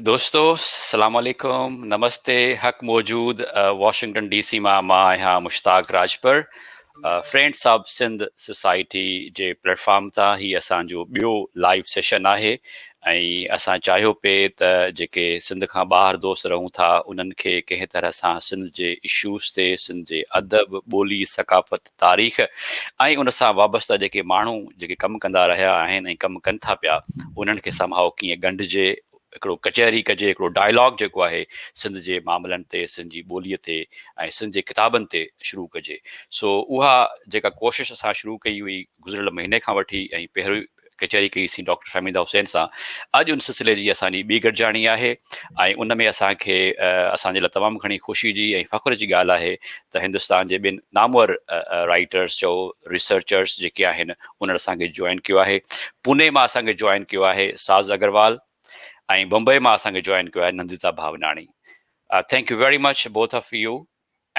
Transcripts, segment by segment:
दोस्तों सलाम अलैकुम नमस्ते हक मौजूद वॉशिंगटन डीसी मां यहाँ Mushtaq Rajpar friends of Sindh society जे प्लेटफॉर्म तां ही असांजो ॿियो लाइव सेशन आहे ऐं असां चाहियो पिए त जेके सिंध खां ॿाहिरि दोस्त रहूं था उन्हनि खे कंहिं तरह सां सिंध जे इशूज़ ते सिंध जे अदब ॿोली सकाफ़त तारीख़ ऐं उन सां वाबस्ता जेके माण्हू जेके कमु कंदा रहिया आहिनि ऐं कमु कनि था पिया उन्हनि खे संभाव कीअं ॻंढिजे हिकिड़ो कचहरी कजे हिकिड़ो डायलॉग जेको आहे सिंध जे मामलनि ते सिंध जी ॿोलीअ ते ऐं सिंध जे किताबनि ते शुरू कजे सो उहा जेका कोशिशि असां शुरू कई हुई गुज़िरियल महीने खां वठी ऐं पहिरियों कचहरी कईसीं डॉक्टर फहमीदा हुसैन सां अॼु उन सिलसिले जी असांजी ॿी गॾिजाणी आहे ऐं उन में असांखे असांजे लाइ तमामु घणी ख़ुशी जी ऐं फ़ख़्र जी ॻाल्हि आहे त हिंदुस्तान जे ॿिनि नामवर राइटर्स चओ रिसर्चर्स जेके आहिनि उन्हनि असांखे जॉइन कयो आहे पुणे मां असांखे जॉइन कयो आहे साज़ अग्रवाल ऐं बम्बई मां असांखे जॉइन कयो आहे Nandita Bhavnani thank you very much both of you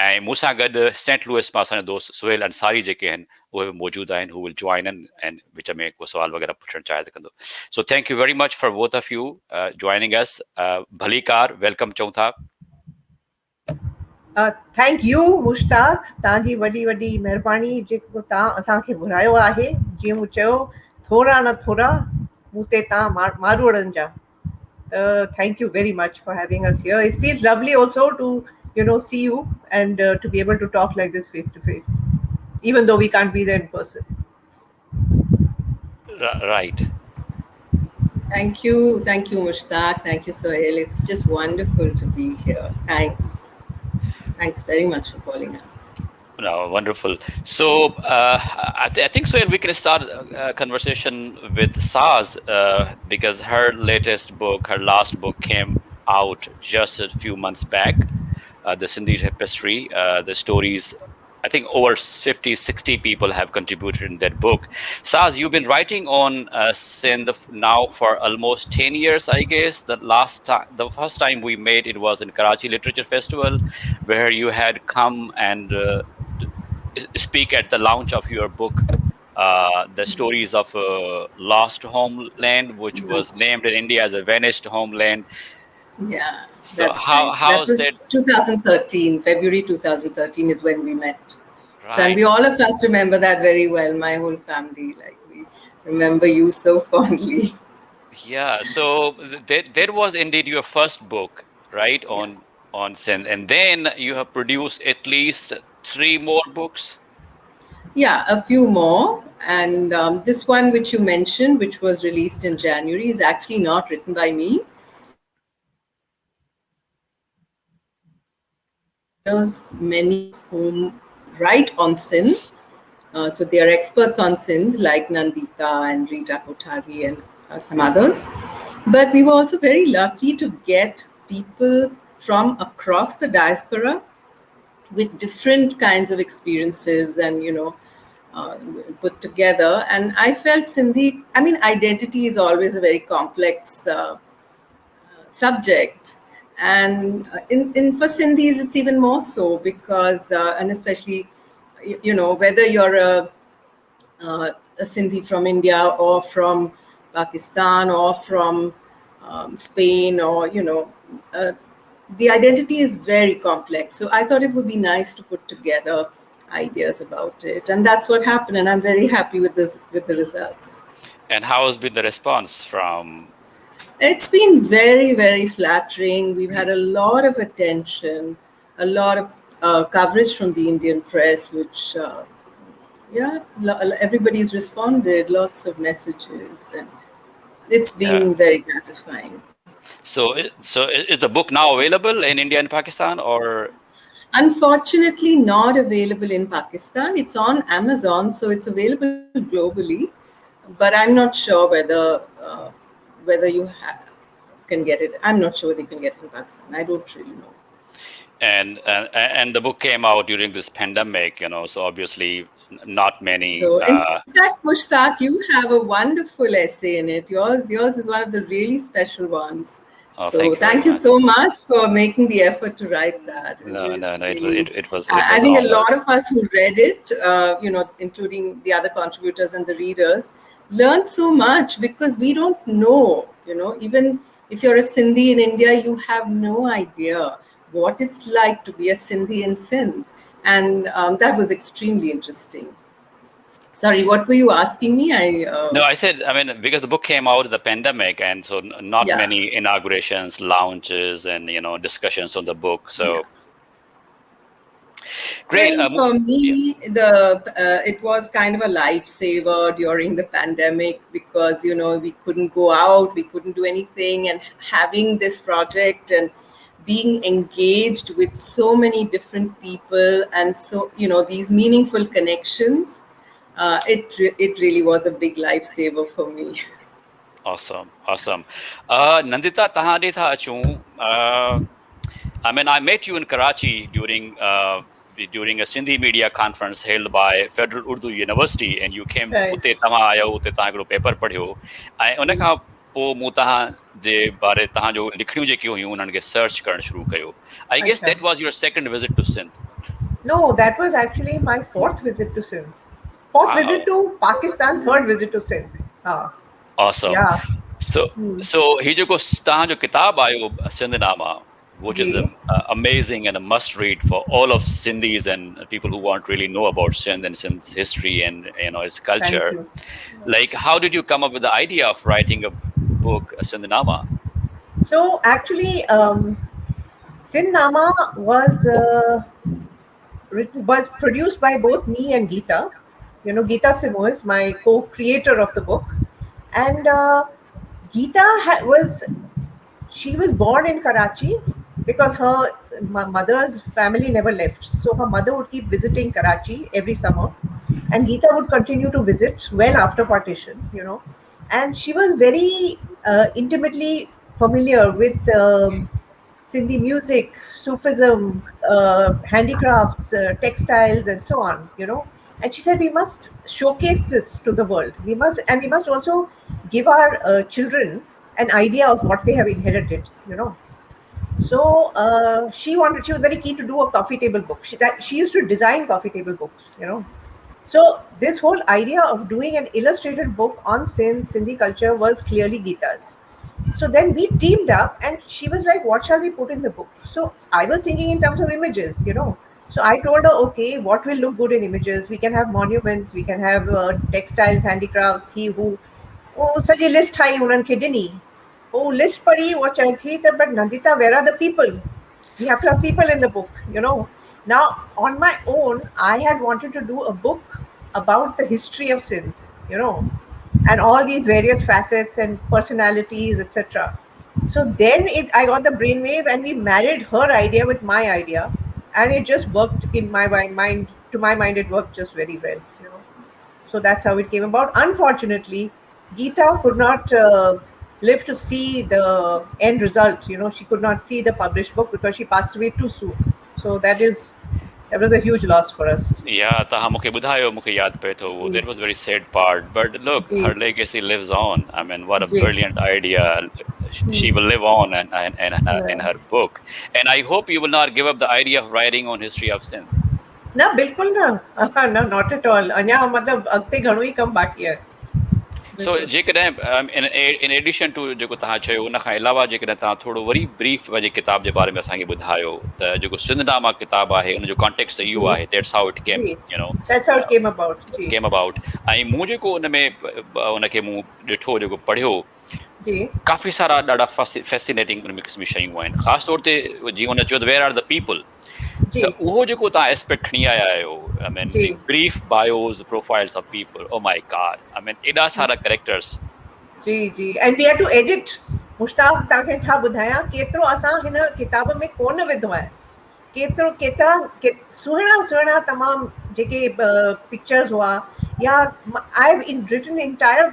ऐं मूंसां गॾु सेंट लुइस मां असांजा दोस्त सुहेल अंसारी जेके आहिनि उहे बि मौजूदु आहिनि हू विल जॉइन इन ऐं विच में को सुवाल वग़ैरह पुछणु चाहे त कंदो so thank you very much for both of you joining us भली कार वेलकम चऊं था थैंक यू मुश्ताक तव्हांजी वॾी वॾी महिरबानी जेको तव्हां असांखे घुरायो आहे जीअं मूं चयो थोरा न थोरा मूं ते तव्हां मारूड़नि जा thank you very much for having us here. It feels lovely also to see you and to be able to talk like this face to face, even though we can't be there in person. Right. Thank you Mushtaq, thank you Sohail. It's just wonderful to be here. Thanks very much for calling us. No, wonderful. So I think so we can start a conversation with Saaz because her latest book, her last book came out just a few months back, the Sindhi history, the stories. I think over 50, 60 people have contributed in that book. Saaz, you've been writing on Sindh now for almost 10 years, I guess. The first time we met, it was in Karachi Literature Festival, where you had come and speak at the launch of your book, The Stories of Lost Homeland, which was named in India as a vanished homeland. Yeah. So how's that? 2013, February 2013 is when we met. Right. So, and we all of us remember that very well. My whole family, we remember you so fondly. Yeah. So that was indeed your first book, right? On Sindh, and then you have produced at least 3 more books. Yeah, a few more. And this one which you mentioned, which was released in January, is actually not written by me. Many of whom write on Sindh. So they are experts on Sindh, like Nandita and Rita Kothari and some others. But we were also very lucky to get people from across the diaspora with different kinds of experiences and, put together. And I felt Sindhi, identity is always a very complex subject. And for Sindhis, it's even more so because, and especially, whether you're a Sindhi from India or from Pakistan or from Spain or, the identity is very complex. So I thought it would be nice to put together ideas about it. And that's what happened. And I'm very happy with the results. And how has been the response from? It's been very, very flattering. We've had a lot of attention, a lot of coverage from the Indian press, which, everybody's responded, lots of messages, and it's been very gratifying. So is the book now available in India and Pakistan, or? Unfortunately, not available in Pakistan. It's on Amazon, so it's available globally. But I'm not sure whether you can get it. I'm not sure whether you can get it in Pakistan. I don't really know. And the book came out during this pandemic, so obviously not many. So in fact, Mushtaq, you have a wonderful essay in it. Yours is one of the really special ones. Oh, so thank you so much for making the effort to write that. No, it was. I think a lot of us who read it, including the other contributors and the readers, learned so much because we don't know Even if you're a Sindhi in India, you have no idea what it's like to be a Sindhi in Sindh. And that was extremely interesting. Sorry, what were you asking me? No, I said, I mean, because the book came out of the pandemic, and so not Yeah. many inaugurations, launches, and discussions on the book. Yeah. So great. Well, for Yeah. me, it was kind of a lifesaver during the pandemic because we couldn't go out, we couldn't do anything, and having this project and being engaged with so many different people and so these meaningful connections, it really was a big lifesaver for me. Awesome, awesome. Nandita, tahan ॾे था अचूं. I mean, I met you in Karachi during a Sindhi media conference held by Federal Urdu University, and you came. Right. उते तव्हां आयो, उते तव्हां हिकिड़ो paper पढ़ियो, ऐं उन खां पोइ मूं तव्हां जे बारे तव्हांजो लिखणियूं जेके हुयूं उन्हनि खे सर्च करणु शुरू कयो. I guess अच्छा. that was your second visit to Sindh. No, that was actually my fourth visit to Sindh. Fourth Wow. visit to Pakistan, third visit to Sindh. Awesome. Yeah. So he जेको तव्हांजो किताब आयो सिंधनामा, which is amazing and a must read for all of Sindhis and people who want to really know about Sindh and Sindh's history and its culture. Thank you. Like, how did you come up with the idea of writing a book, Sindhnama? So actually, Sindhnama was produced by both me and Geeta. Geeta Simo is my co-creator of the book, and Geeta she was born in Karachi because her mother's family never left. So her mother would keep visiting Karachi every summer, and Geeta would continue to visit well after partition, And she was very intimately familiar with Sindhi music, Sufism, handicrafts, textiles, and so on, And she said, we must showcase this to the world. We must also give our children an idea of what they have inherited, So she was very keen to do a coffee table book. She used to design coffee table books, So this whole idea of doing an illustrated book on Sindhi culture was clearly Geeta's. So then we teamed up, and she was like, what shall we put in the book? So I was thinking in terms of images, So I told her, okay, what will look good in images? We can have monuments, we can have textiles, handicrafts, सॼी list ठाही उन्हनि खे ॾिनी. List पढ़ी वो चए थी त but Nandita, where are the people? We have to have people in the book, Now, on my own, I had wanted to do a book about the history of Sindh, and all these various facets and personalities, etc. So then I got the brainwave, and we married her idea with my idea, and it just worked in my mind. To my mind, it worked just very well, So that's how it came about. Unfortunately, Geeta could not live to see the end result. She could not see the published book because she passed away too soon. So that was a huge loss for us. Yeah, तव्हां मूंखे ॿुधायो, मूंखे यादि पए थो. That was a very sad part. But look, her legacy lives on. I mean, what a brilliant idea. She will live on in her book. And I hope you will not give up the idea of writing on history of Sindh. No, बिल्कुल ना. No, not at all. अञा मतलब अॻिते घणो ई कमु बाक़ी आहे. So जेकॾहिं in addition to जेको तव्हां चयो, उन खां अलावा जेकॾहिं तव्हां थोरो वरी ब्रीफ पंहिंजे किताब जे बारे में असांखे ॿुधायो त जेको सिंधनामा किताब आहे उनजो कॉन्टेक्स्ट इहो आहे, that's how it came, That's how it came about. Came about. ऐं मूं जेको उन में उनखे मूं ॾिठो, जेको पढ़ियो, काफ़ी सारा ॾाढा फैसिनेटिंग उन में क़िस्म शयूं आहिनि. ख़ासि तौर ते जीअं उन चयो त वेयर आर द पीपल, त उहो जेको तव्हां एस्पेक्ट खणी आया आहियो, I mean, brief bios, profiles of people. Oh my God! I mean, एॾा सारा characters. Ji. And we had to edit. Mushtaq तव्हांखे छा ॿुधायां, केतिरो असां हिन किताब में कोन विधो आहे. केतिरा सुहिणा तमामु जेके पिक्चर्स हुआ, या I have written entire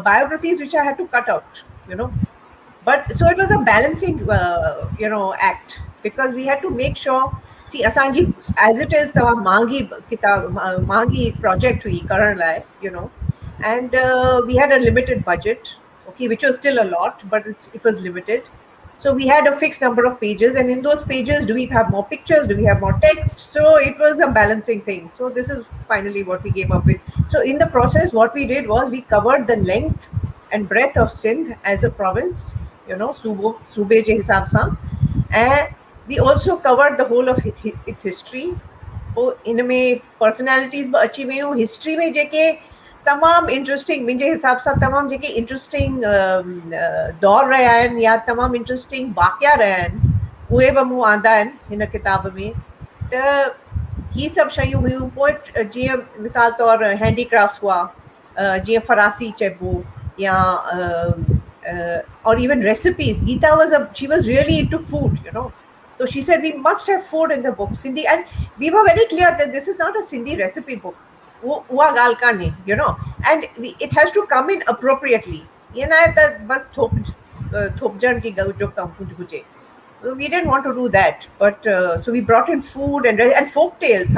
biographies which I had to cut out, But so it was a balancing, act, because we had to make sure. See, asanji, as it is, तव्हां महांगी project हुई करण लाइ, and we had a limited budget, okay, which was still a lot, but it was limited. So we had a fixed number of pages, and in those pages, do we have more pictures? Do we have more text? So it was a balancing thing. So this is finally what we came up with. So in the process, what we did was we covered the length and breadth of Sindh as a province, Sube je hisab sa. And we also covered the whole of its history. पोइ इन में personalities बि अची वियूं history में जेके तमामु interesting मुंहिंजे हिसाब सां तमामु जेके इंट्रस्टिंग दौर रहिया आहिनि या तमामु इंट्रस्टिंग वाक़िया रहिया आहिनि उहे बि मूं आंदा आहिनि हिन किताब में त ही सभु शयूं हुयूं पोइ जीअं मिसाल तौरु हैंडीक्राफ्ट्स हुआ जीअं फरासी चइबो या और even recipes. Geeta she was really into food. So she said we must have food in the book, Sindhi, and we were very clear that this is not a Sindhi recipe book. Ua gal kane, and it has to come in appropriately. Bas thopjan ki jo kam kuch buje. We didn't want to do that, but so we brought in food and folk tales,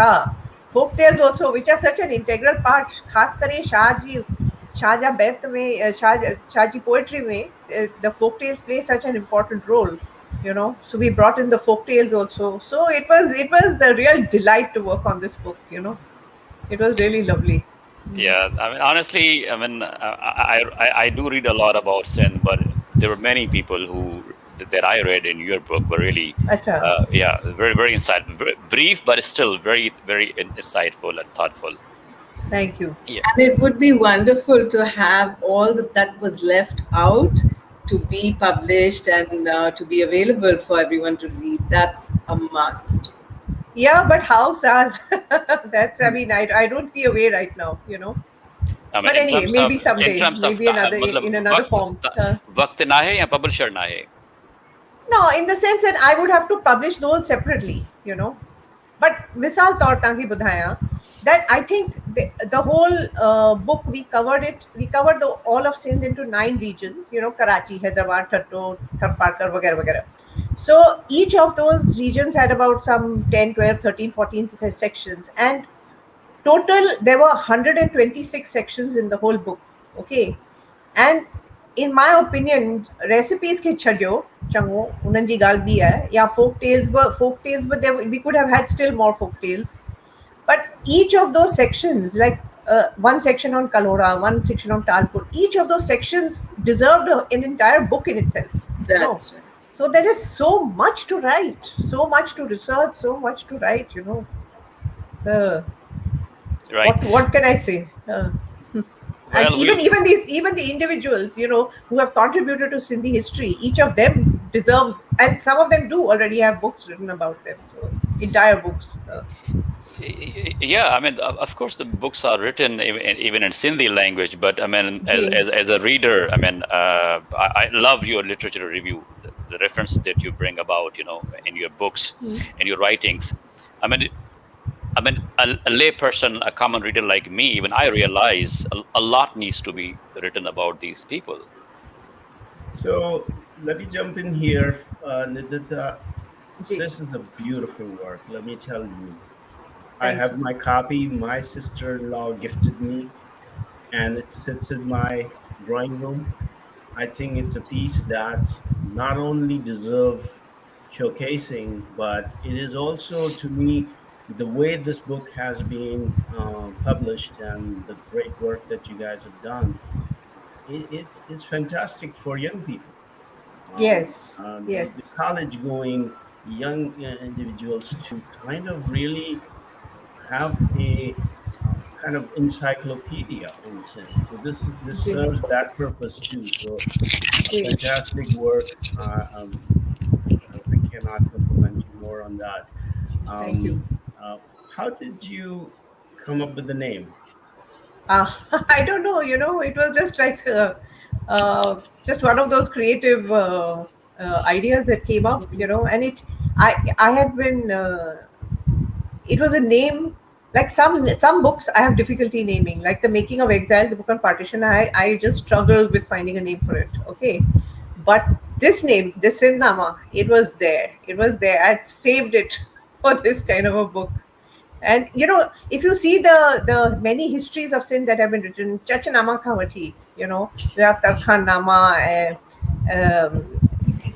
folk tales also, which are such an integral part. Khas kare Shahja Beth mein, Shahji poetry mein, the folk tales play such an important role. So we brought in the folk tales also. So it was a real delight to work on this book. It was really lovely. Yeah, I mean, honestly, I mean, I do read a lot about Sindh, but there were many people that I read in your book were really, very, very insightful, very brief, but still very, very insightful and thoughtful. Thank you. Yeah. And it would be wonderful to have all that was left out to be published and to be available for everyone to read. That's a must. Yeah, but how, Saaz? I mean, I don't see a way right now, I mean, but anyway, maybe someday, maybe in another form. Waqt nahe ya publisher nahe? No, in the sense that I would have to publish those separately, But misal taur tangi budhaya that I think the whole book we covered all of Sindh into 9 regions, Karachi, Hyderabad, Thatto, Tharparkar, vagera. So each of those regions had about some 10, 12, 13, 14 sections, and total there were 126 sections in the whole book. Okay, and in my opinion, recipes ke chhadyo chango unan ji gal bhi hai ya folk tales, but we could have had still more folk tales. But each of those sections, like one section on Kalora, one section on Talpur, each of those sections deserved an entire book in itself. That's right. So there is so much to write, so much to research, so much to write, Right. What can I say? And even the individuals, who have contributed to Sindhi history, each of them deserve, and some of them do already have books written about them. So entire books. Yeah, I mean, of course, the books are written even in Sindhi language. But I mean, as a reader, I mean, I love your literature review, the reference that you bring about, in your books, in your writings. I mean, a lay person, a common reader like me, even I realize a lot needs to be written about these people. So let me jump in here, Nandita. This is a beautiful work, let me tell you. I have my copy, my sister-in-law gifted me, and it sits in my drawing room. I think it's a piece that not only deserves showcasing, but it is also, to me, the way this book has been published and the great work that you guys have done. It's fantastic for young people. Yes. The college-going young individuals to kind of really have a kind of encyclopedia in Sindh. So this serves that purpose too. So fantastic work. I cannot compliment you more on that. Thank you. How did you come up with the name? I don't know. It was just like just one of those creative ideas that came up. And I had been. It was a name. Like some books I have difficulty naming, like The Making of Exile, the book on partition. I just struggled with finding a name for it. Okay, but this name, this Sindhnama, it was there. I saved it for this kind of a book. And if you see the many histories of Sindh that have been written, Chachanama Kawati, you have Tarkhan Nama,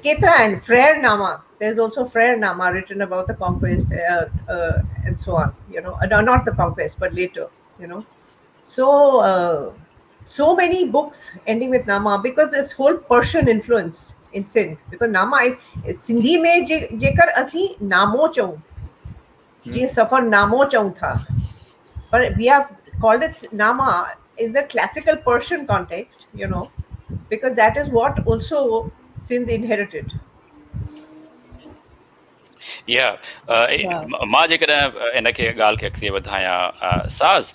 Ketra and Frere Nama. There's also Frere Nama written about the conquest and so on. Not the conquest, but later. So so many books ending with Nama because this whole Persian influence in Sindh. Because Nama, Sindhi में जेकर असी नामो चऊं, जीअं सफ़र नामो चऊं था, but we have called it Nama in the classical Persian context, you know, because that is what also Sindh inherited. Yeah, मां जेकॾहिं इन खे ॻाल्हि खे अॻिते वधायां, Saaz,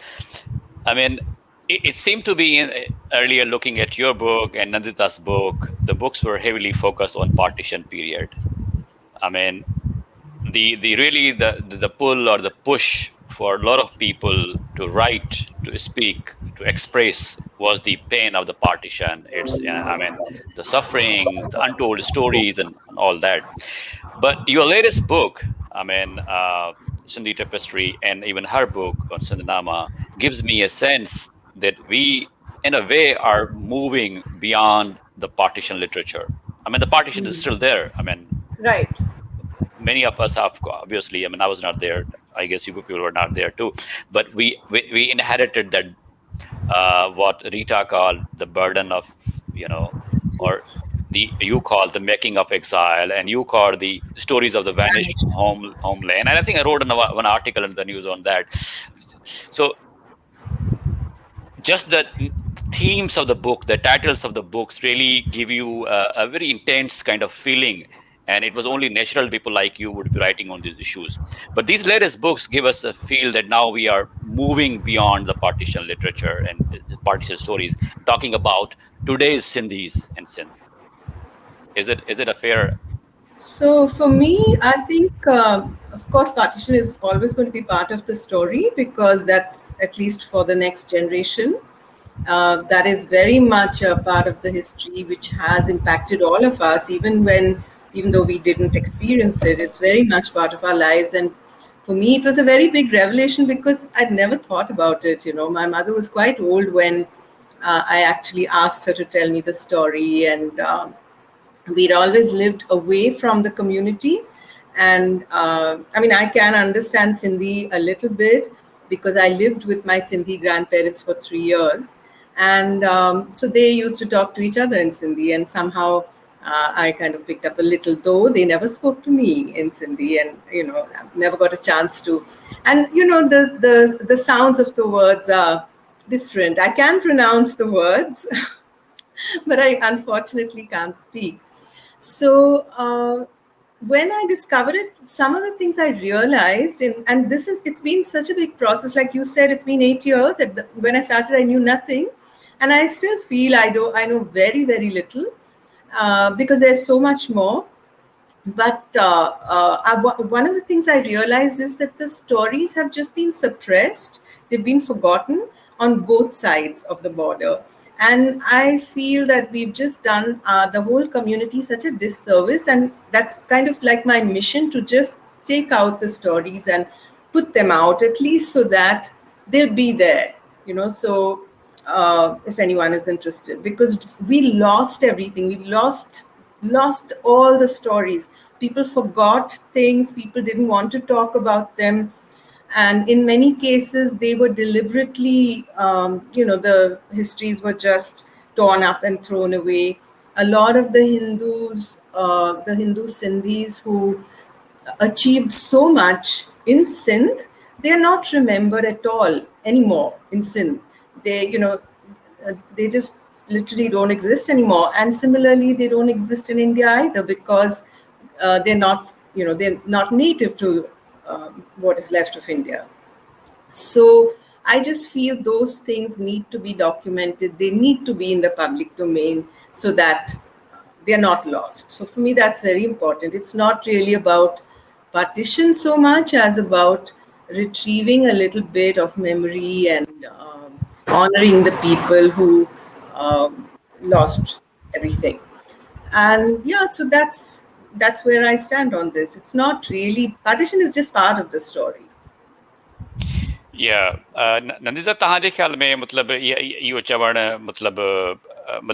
I mean, it seemed to be earlier looking at your book and Nandita's book, the books were heavily focused on partition period. I mean, the really the pull or the push for a lot of people to write, to speak, to express was the pain of the partition. It's I mean, the suffering, the untold stories, and all that. But your latest book, I mean, Sindhi Tapestry, and even her book on Sindhanama gives me a sense that we, in a way, are moving beyond the partition literature. I mean, the partition is still there. I mean, right. Many of us have, obviously, I mean, I was not there. I guess you people were not there too. But we inherited that, what Rita called the burden of, or you call the making of exile, and you call the stories of the vanished homeland. And I think I wrote one article in the news on that. So just the themes of the book, the titles of the books really give you a very intense kind of feeling. And it was only natural people like you would be writing on these issues. But these latest books give us a feel that now we are moving beyond the partition literature and partition stories, talking about today's Sindhis and Sindh. Is it a fair? So for me, I think, of course, partition is always going to be part of the story because that's, at least for the next generation, that is very much a part of the history which has impacted all of us, even though we didn't experience it. It's very much part of our lives. And for me, it was a very big revelation because I'd never thought about it. My mother was quite old when I actually asked her to tell me the story, and we'd always lived away from the community. And I mean, I can understand Sindhi a little bit because I lived with my Sindhi grandparents for 3 years. And so they used to talk to each other in Sindhi, and somehow I kind of picked up a little, though they never spoke to me in Sindhi, and never got a chance to. And the sounds of the words are different. I can pronounce the words, but I unfortunately can't speak. So when I discovered it, some of the things I realized, and it's been such a big process. Like you said, it's been 8 years. When I started, I knew nothing, and I still feel I know very, very little because there's so much more. But one of the things I realized is that the stories have just been suppressed. They've been forgotten on both sides of the border. And I feel that we've just done the whole community such a disservice. And that's kind of like my mission, to just take out the stories and put them out, at least so that they'll be there, so if anyone is interested. Because we lost everything. We lost all the stories. People forgot things. People didn't want to talk about them. And in many cases, they were deliberately, the histories were just torn up and thrown away. A lot of the Hindus, the Hindu Sindhis who achieved so much in Sindh, they are not remembered at all anymore in Sindh. They just literally don't exist anymore. And similarly, they don't exist in India either because they're not native to what is left of India. So I just feel those things need to be documented. They need to be in the public domain so that they're not lost. So for me, that's very important. It's not really about partition so much as about retrieving a little bit of memory and honoring the people who lost everything. And yeah, so that's where I stand on this. It's not really, partition is just part of the story. Yeah, Nandita, तव्हांजे ख्याल में मतलब इहो चवणु मतलब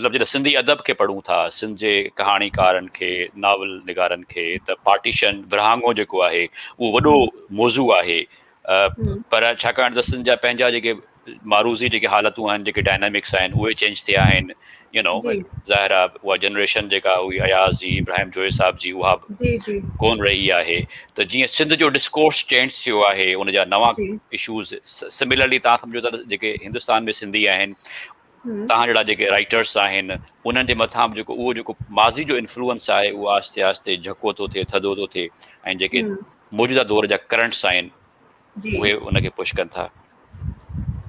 जॾहिं सिंधी अदब खे पढ़ूं था, सिंध जे कहाणीकारनि खे, नावल निगारनि खे, त पार्टीशन विरहाङो जेको आहे उहो वॾो मौज़ू आहे। पर छाकाणि त सिंध जा पंहिंजा जेके मारूज़ी जेके हालतूं आहिनि, जेके डायनामिक्स आहिनि, उहे चेंज थिया आहिनि, जी ज़ाहिर आहे उहा जनरेशन जेका हुई अयाज़ जी, इब्राहिम जोए साहब जी, उहा जी जी कोन रही आहे। त जीअं सिंध जो डिस्कोर्स चेंज थियो आहे, उनजा नवां जी इशूज़ सिमिलरली तव्हां सम्झो था जेके हिंदुस्तान में सिंधी आहिनि, हम्म तव्हां जहिड़ा जेके राइटर्स आहिनि, उन्हनि जे मथां बि जेको माज़ी जो इन्फ्लुएंस आहे, उहो आस्ते आस्ते झको थो थिए, थधो थो थिए, ऐं जेके हम्म मौजूदा दौर जा करंट्स आहिनि, जी उहे उनखे पुश कनि था।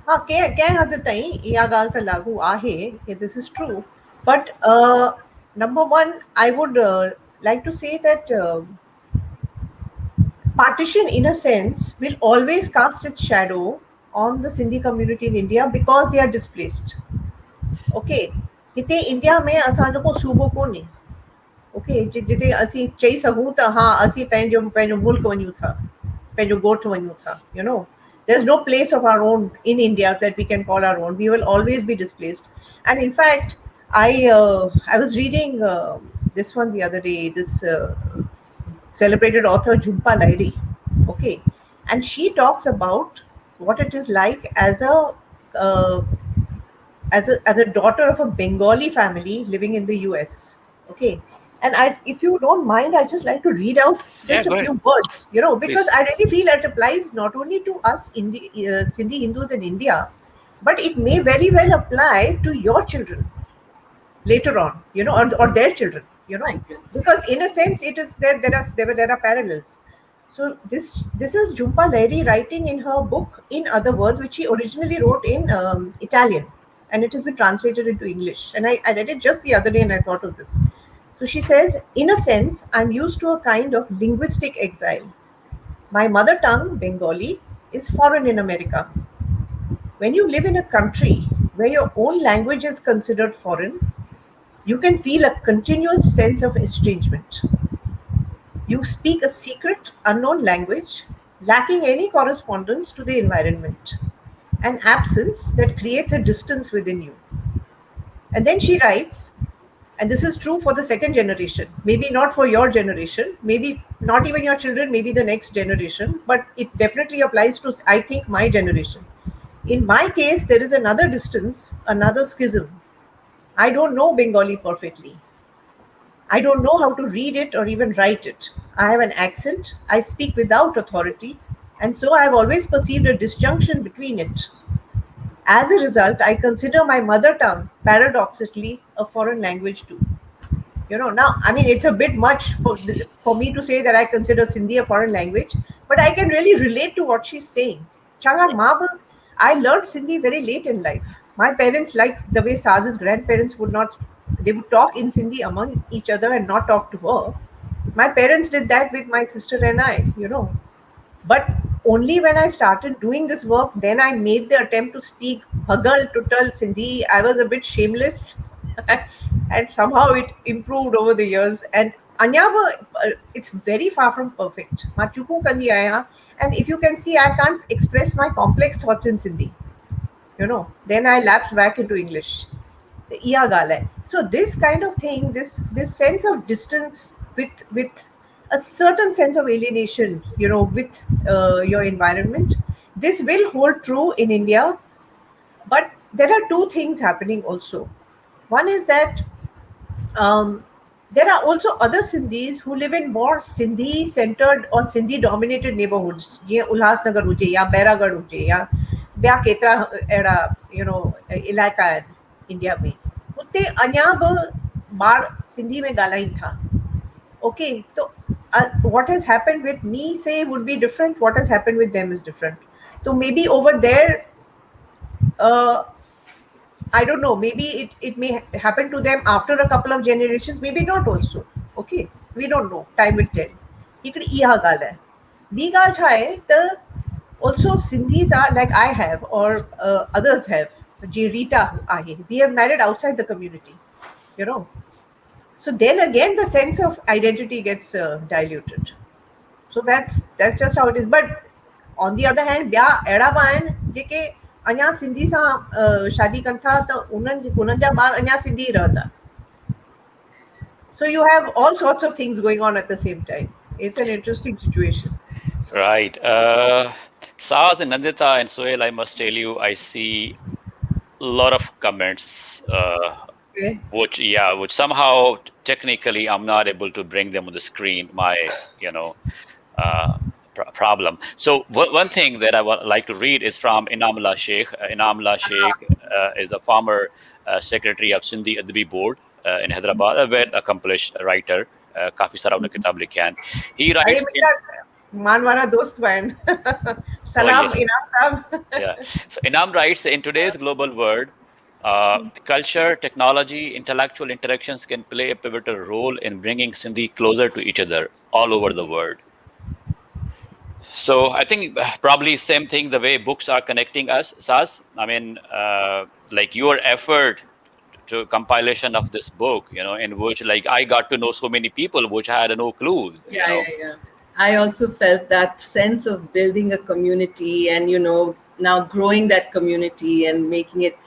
हाँ कंहिं हद ताईं इहा ॻाल्हि त लागू आहे, this is true, but number one I would like to say that partition in a sense will always cast its shadow on the Sindhi community in India because they are displaced. Okay, हिते India में असांजो को सूबो कोन्हे, okay, जिते असीं चई सघूं त हा असीं पंहिंजो पंहिंजो मुल्क वञूं था, पंहिंजो ॻोठ वञूं था, there's no place of our own in India that we can call our own. We will always be displaced. And in fact, I was reading this one the other day, this celebrated author Jhumpa Lahiri, okay, and she talks about what it is like uh, as a daughter of a Bengali family living in the US. Okay. And if you don't mind, I just like to read out Yeah, just a go ahead, few words, because please. I really feel it applies not only to us Sindhi Hindus in India, but it may very well apply to your children later on, or their children, Migrants. because in a sense it is there are parallels. So this is Jhumpa Lahiri writing in her book In Other Words, which she originally wrote in Italian, and it has been translated into English. And I read it just the other day, and I thought of this. So she says, in a sense, I'm used to a kind of linguistic exile. My mother tongue, Bengali, is foreign in America. When you live in a country where your own language is considered foreign, you can feel a continuous sense of estrangement. You speak a secret, unknown language, lacking any correspondence to the environment, an absence that creates a distance within you. And then she writes, and this is true for the second generation, maybe not for your generation, maybe not even your children, maybe the next generation, but it definitely applies to, I think, my generation. In my case, there is another distance, another schism. I don't know Bengali perfectly. I don't know how to read it or even write it. I have an accent, I speak without authority, and so I have always perceived a disjunction between it. As a result, I consider my mother tongue, paradoxically, a foreign language too. Now, I mean, it's a bit much for me to say that I consider Sindhi a foreign language, but I can really relate to what she's saying. Changa Mab, I learned Sindhi very late in life. My parents, like the way Saaz's grandparents they would talk in Sindhi among each other and not talk to her. My parents did that with my sister and I. But only when I started doing this work, then I made the attempt to speak Bhagal, Tutal, Sindhi. I was a bit shameless. And somehow it improved over the years. And Anyaba, it's very far from perfect. Machuku kandi aaya. And if you can see, I can't express my complex thoughts in Sindhi. Then I lapse back into English. The iya gal hai. So this kind of thing, this sense of distance with a certain sense of alienation, with your environment, this will hold true in India. But there are two things happening also. One is that there are also other Sindhis who live in more Sindhi centered or Sindhi dominated neighborhoods, जीअं उल्हासनगर हुजे या बैरागढ़ हुजे या ॿिया केतिरा अहिड़ा इलाइक़ा आहिनि India में, उते अञा बि ॿार सिंधी में ॻाल्हाइनि था. Okay, so what has happened with me, say, would be different. What has happened with them is different. So maybe over there, I don't know, maybe it may happen to them after a couple of generations, maybe not also. Okay, we don't know. Time will tell. हिकिड़ी इहा ॻाल्हि आहे. ॿी ॻाल्हि छा आहे त also Sindhis are like I have or others have. जीअं रीटा आहे. We have married outside the community. So then again, the sense of identity gets diluted. So that's just how it is. But on the other hand, ॿिया अहिड़ा बि आहिनि जेके अञा सिंधी सां शादी कनि था त उन्हनि जा ॿार अञा सिंधी रहंदा. So you have all sorts of things going on at the same time. It's an interesting situation. Right. Saaz and Nandita and Sohail, I must tell you, I see a lot of comments, Okay. which somehow technically I'm not able to bring them on the screen. My, you know, uh, problem. So one thing that I would like to read is from Inamullah Sheikh. Inamullah Sheikh is a former secretary of Sindhi Adbi Board in Hyderabad, a very accomplished writer. काफी सारा उन्हें किताब लिखे हैं. He अरे writes in, मेरा मान वाला दोस्त बहन oh सलाम yes, इनाम साहब. yeah. So Inam writes, in today's global world, culture, technology, intellectual interactions can play a pivotal role in bringing Sindhi closer to each other all over the world. So I think probably same thing the way books are connecting us, Sas. I mean, like your effort to compilation of this book, in which like I got to know so many people which I had no clue, Yeah. I also felt that sense of building a community and, now growing that community and making it,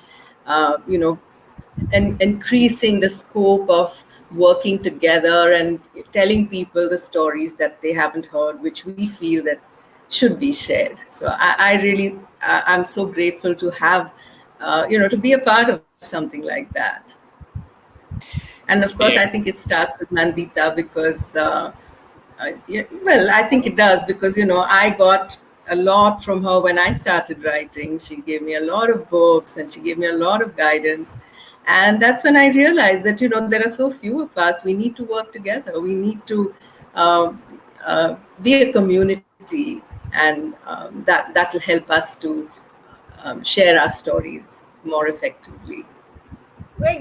and increasing the scope of working together and telling people the stories that they haven't heard, which we feel that should be shared. So I really, I'm so grateful to have, to be a part of something like that. And of course, I Yeah. think it starts with Nandita because, well, I think it does because, I got a lot from her when I started writing. She gave me a lot of books and she gave me a lot of guidance. And that's when I realized that, there are so few of us. We need to work together. We need to be a community, and that'll help us to share our stories more effectively. Well,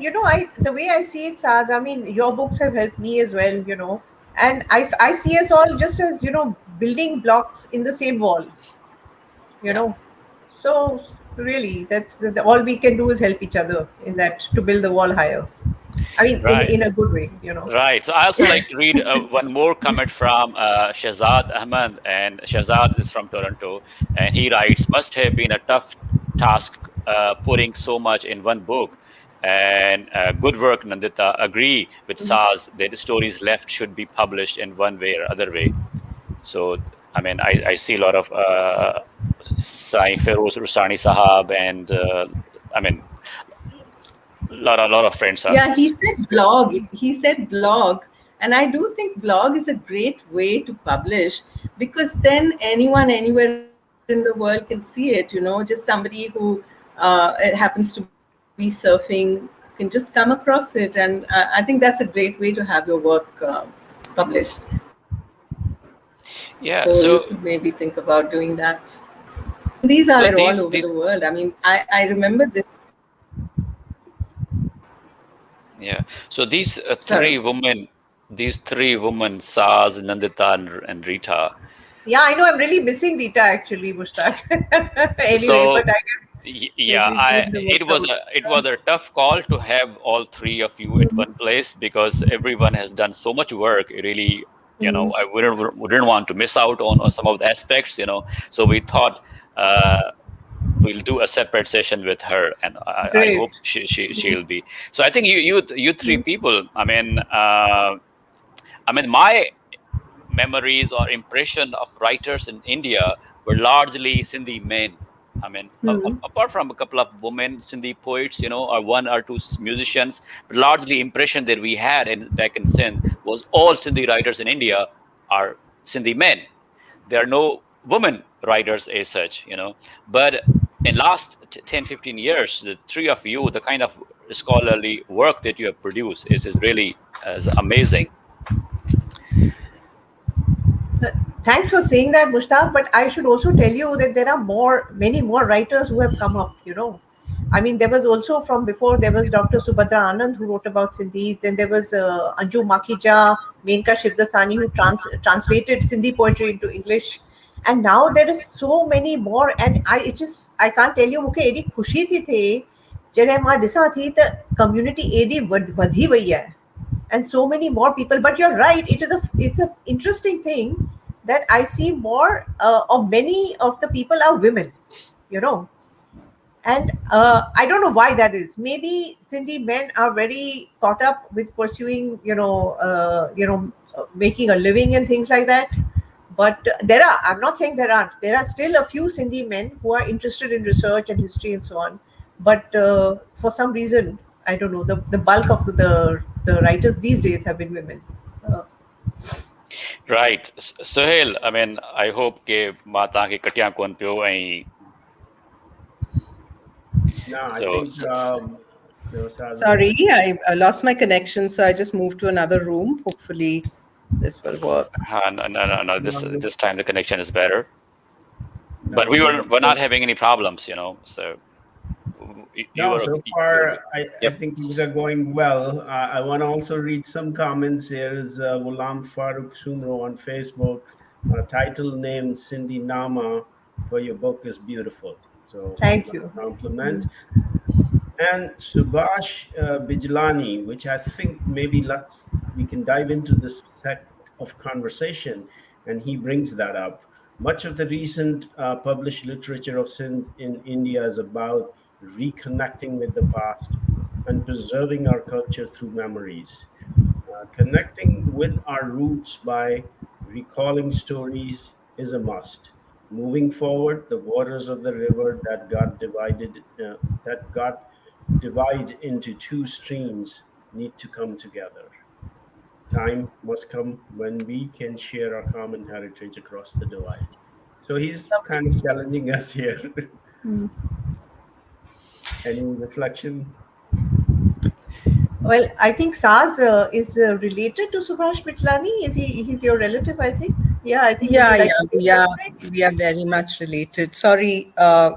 the way I see it, Saz, I mean, your books have helped me as well, and I see us all just as, building blocks in the same wall, you Yeah. know. So really, that's all we can do is help each other in that to build the wall higher. I mean, Right. in a good way, Right. So I also like to read one more comment from Shahzad Ahmed, and Shahzad is from Toronto, and he writes, "Must have been a tough task putting so much in one book." And good work, Nandita. Agree with Saaz that the stories left should be published in one way or other way. So, I mean, I see a lot of Sai Feroz Rusani Sahab, and I mean, lot of friends are. Yeah, he said blog. He said blog. And I do think blog is a great way to publish because then anyone, anywhere in the world can see it, just somebody who happens to be surfing can just come across it. And I think that's a great way to have your work published. So you Yeah. could maybe think about doing that. And these are So all these over the these world. I mean, I remember this. Yeah. So these Sorry. these three women, Saz, Nandita, and Rita. Yeah, I know. I'm really missing Rita actually, Mushtaq. Anyway, but So I guess yeah, maybe it wouldn't have worked out. it was a tough call to have all three of you at one place because everyone has done so much work. Really, I wouldn't want to miss out on some of the aspects. So we thought. We'll do a separate session with her, and I Great. hope she'll be. So I think you three people. I mean, my memories or impression of writers in India were largely Sindhi men. I mean, apart from a couple of women Sindhi poets, or one or two musicians, but largely impression that we had back in Sindh was all Sindhi writers in India are Sindhi men. There are no women writers as such, But in last 10, 15 years, the three of you, the kind of scholarly work that you have produced is really is amazing. Thanks for saying that, Mushtaq. But I should also tell you that there are many more writers who have come up. I mean, there was also from before. There was Dr. Subhadra Anand who wrote about Sindhis. Then there was Anju Makhija, Menka Shivdasani who translated Sindhi poetry into English. And now there is so many more. And I can't tell you. मुझे AD खुशी थी जॾहिं मां ॾिसां थी त community AD वधी वई है. And so many more people. But you're right, it's a interesting thing that I see more of many of the people are women, and I don't know why that is. Maybe Sindhi men are very caught up with pursuing, making a living and things like that. But I'm not saying there aren't. There are still a few Sindhi men who are interested in research and history and so on. But for some reason, I don't know, the bulk of the writers these days have been women. Right. Sohail, I mean, I hope के मां तव्हांखे कटियां कोन पियो ऐं No, I so think Saaz, Sorry, I lost my connection, so I just moved to another room. Hopefully, this will work. no. This no, this time the connection is better. But no, we're not having any problems, you know. So you no, were so you're far good. I Yep. think things are going well. I want to also read some comments. Here is Ghulam Farooq Sumro on Facebook. Title name Sindhi Nama for your book is beautiful. So Thank nice you. compliment. And Subhash Bijlani, which I think maybe we can dive into this sect of conversation, and he brings that up. Much of the recent published literature of Sindh in India is about reconnecting with the past and preserving our culture through memories. Connecting with our roots by recalling stories is a must. Moving forward, the waters of the river that got divide into two streams need to come together. Time must come when we can share our common heritage across the divide. So he's Lovely. kind of challenging us here. Hmm. Any reflection? Well, I think Saaz is related to Subhash Bitlani. He's your relative, I think. Yeah, I think. Would Yeah, you yeah, like to say yeah. something? We are very much related. Sorry,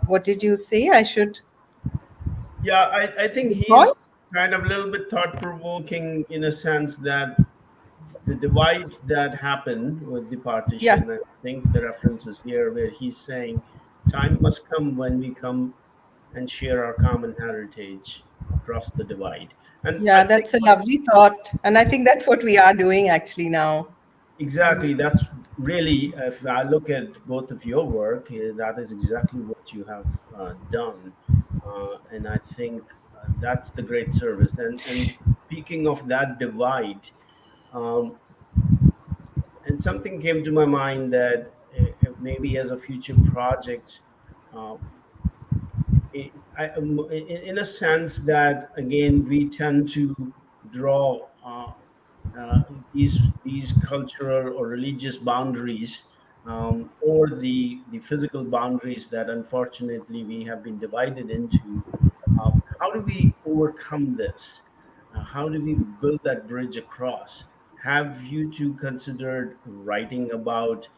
what did you say? I should Yeah, I think recall? he's kind of a little bit thought provoking in a sense that the divide that happened with the Yeah, partition, I think the reference is here where he's saying time must come when we come and share our common heritage across the divide. And I yeah, think that's a lovely thought. And I think that's what we are doing actually now. exactly that's really, if I look at both of your work, that is exactly what you have done. And I think that's the great service. And speaking of that divide, um, and something came to my mind that maybe as a future project, uh, in a sense that again we tend to draw these cultural or religious boundaries, or the physical boundaries that unfortunately we have been divided into. How do we overcome this? How do we build that bridge across? Have you two considered writing about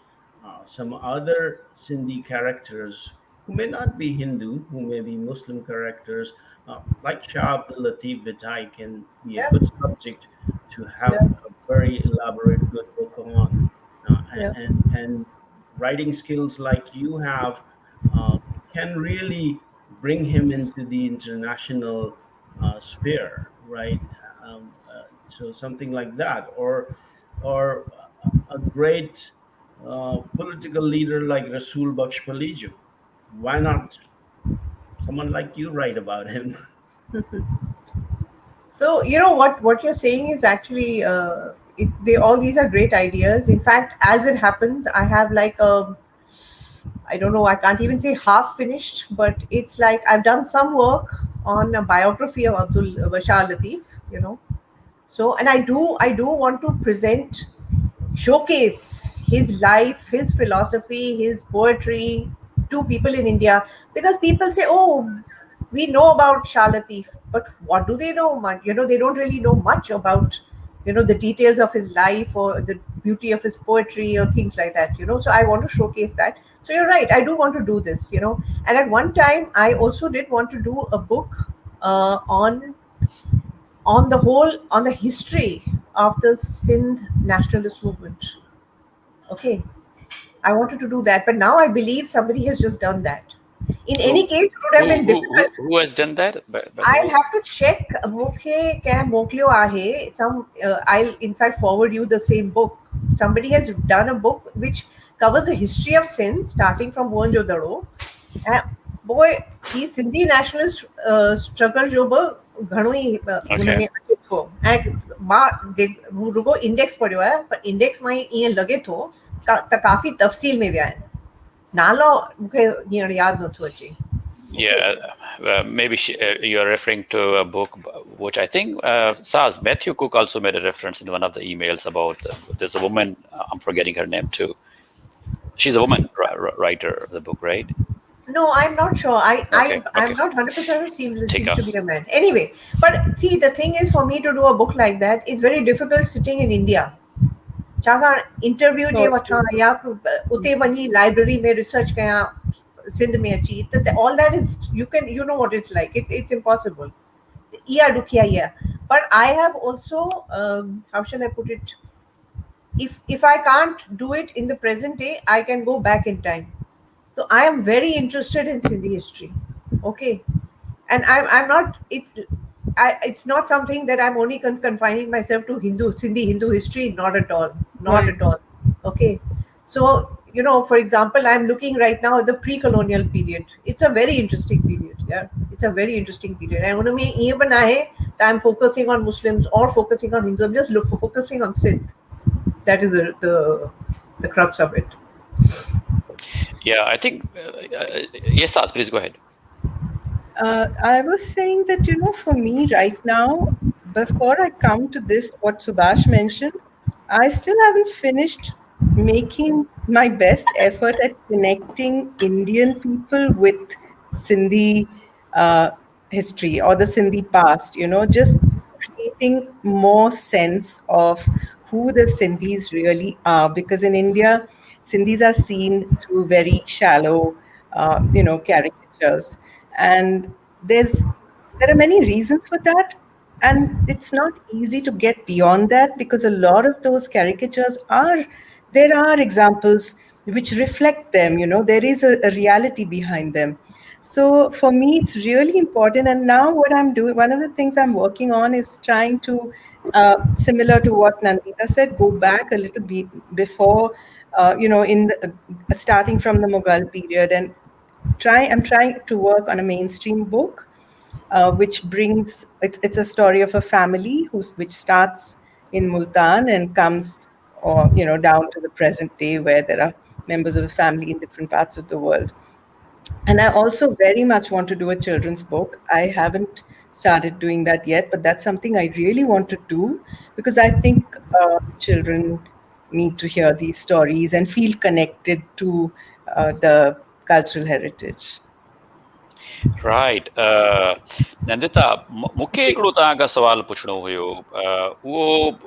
some other Sindhi characters who may not be Hindu, who may be Muslim characters, like Shah Abdul Latif Bhitai can be a Yeah, good subject to have yeah, a very elaborate, good book on. yeah. And writing skills like you have uh, can really bring him into the international sphere, right? So something like that, or a great political leader like Rasul Baksh Paliju. Why not someone like you write about him? So you know what you're saying is actually they all these are great ideas. In fact, as it happens, I have like a I don't know, I can't even say half finished, but it's like I've done some work on a biography of Abdul Bashar Latif, you know. So, and I do want to present, showcase his life, his philosophy, his poetry to people in India, because people say, "Oh, we know about Shah Latif," but what do they know? You know, they don't really know much about the details of his life or the beauty of his poetry or things like that. So I want to showcase that. So you're right. I do want to do this. And at one time, I also did want to do a book on the whole on the history of the Sindh nationalist movement. Okay, I wanted to do that, but now I believe somebody has just done that. In any Who case, it would have been difficult. who has done that? By the I'll way, have to check. मूंखे कंहिं मोकिलियो आहे. I'll in fact forward you the same book. Somebody has done a book which covers the history of Sindh, starting from Mohenjo-daro. And boy, he Sindhi nationalist struggle जो बि घणो ई हुन okay. में अचे थो. ऐं मां रुगो इंडेक्स पढ़ियो आहे, पर इंडेक्स मां ईअं लॻे थो त काफ़ी तफ़सील में विया आहिनि. नालो मूंखे हींअर यादि नथो अचे. Yeah, maybe you're referring to a book which I think Saaz, Matthew Cook also made a reference in one of the emails about there's a woman, I'm forgetting her name too. She's a woman writer of the book, right? No, I'm not sure. Okay. I'm not 100% seems Take to off. be a man. Anyway, but see, the thing is, for me to do a book like that, it's very difficult sitting in India. छाकाणि interview जे वठां या उते वञी library में research कयां सिंध में अची त all that is you know what it's like it's impossible. इहा ॾुखियाई आहे. But I have also how shell I put it, if I can't do it in the present day, I can go back in time. So I am very interested in Sindhi history. Okay. And I'm not, it's not something that I'm only confining myself to Sindhi Hindu history. Not at all. Not at all. Okay. So, for example, I'm looking right now at the pre-colonial period. It's a very interesting period. Yeah. It's a very interesting period. And even I'm focusing on Muslims or focusing on Hindus. I'm just focusing on Sindh. That is the crux of it. Yeah, I think, yes, Saaz, please go ahead. I was saying that, for me right now, before I come to this, what Subhash mentioned, I still haven't finished making my best effort at connecting Indian people with Sindhi history or the Sindhi past, just creating more sense of who the Sindhis really are. Because in India, Sindhis are seen through very shallow, caricatures. And there are many reasons for that. And it's not easy to get beyond that because a lot of those caricatures there are examples which reflect them, there is a reality behind them. So for me, it's really important. And now what I'm doing, one of the things I'm working on is trying to, similar to what Nandita said, go back a little bit before, starting from the Mughal period, and I'm trying to work on a mainstream book, which brings it's a story of a family which starts in Multan and comes, down to the present day, where there are members of the family in different parts of the world. And I also very much want to do a children's book. I haven't started doing that yet, but that's something I really want to do because I think children need to hear these stories and feel connected to the cultural heritage. Right. Nandita, मूंखे हिकिड़ो तव्हांखां सुवाल पुछणो हुयो. उहो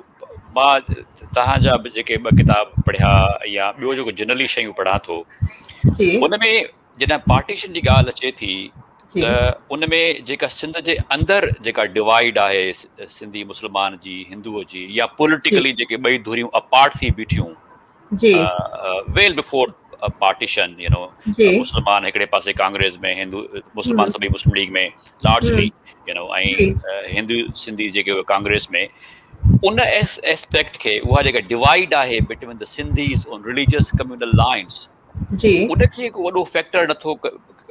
मां तव्हांजा जेके ॿ किताब पढ़िया या ॿियो जेको जनरली शयूं पढ़ां थो, उन में जॾहिं पार्टीशन जी ॻाल्हि अचे थी त उन में जेका सिंध जे अंदरि जेका डिवाइड आहे सिंधी मुस्लमान जी, हिंदूअ जी, या पॉलिटिकली जेके ॿई धुरियूं अपार्ट थी बीठियूं वेल बिफोर partition, मुस्लमान हिकिड़े पासे कांग्रेस में, हिंदू मुस्लमान सभई मुस्लिम लीग में लार्जली, ऐं हिंदू सिंधी जेके कांग्रेस में, उन एस्पेक्ट खे उहा जेका डिवाइड आहे between the Sindhis on religious communal lines, उनखे हिकु वॾो फैक्टर नथो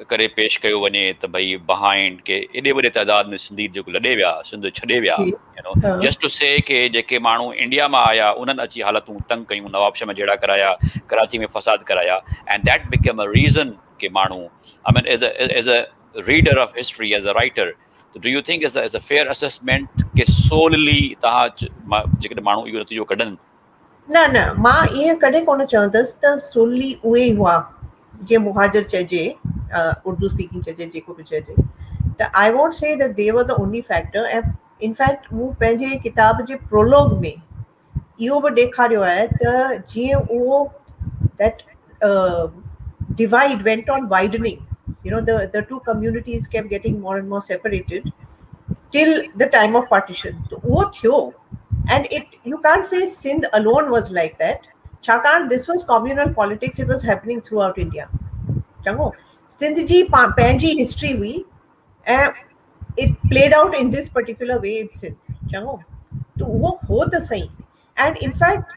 करे पेश कयो वञे त भई बिहाइंड के एॾे वॾे तइदाद में सिंधी जेको लॾे विया, सिंध छॾे विया, जस्ट टू से के जेके माण्हू इंडिया मां आया उन्हनि अची हालतूं तंग कयूं, नवाबशह में जहिड़ा कराया, कराची में फसाद कराया, and that become a reason के माण्हू, I mean as a reader of history, as a writer, do you think as a fair assessment के सोलली तव्हां जेकॾहिं माण्हू इहो नतीजो कढनि? न मां ईअं कॾहिं कोन चवंदसि त सोलली उहे ई हुआ जीअं मुहाजिर चइजे, उर्दू स्पीकिंग चइजे, जेको बि चइजे, त I won't say that they were the only factor. ऐं इनफैक्ट मूं पंहिंजे किताब जे प्रोलॉग में इहो बि ॾेखारियो आहे त जीअं उहो that divide went on widening, the two communities kept getting more and more separated till the time of partition. So wo thyo, and you can't say Sindh alone was like that. Chakan, this was communal politics, it was happening throughout India. Chango Sindh ji panji history hui, and it played out in this particular way in Sindh. Chango to wo ho the sahi. And in fact,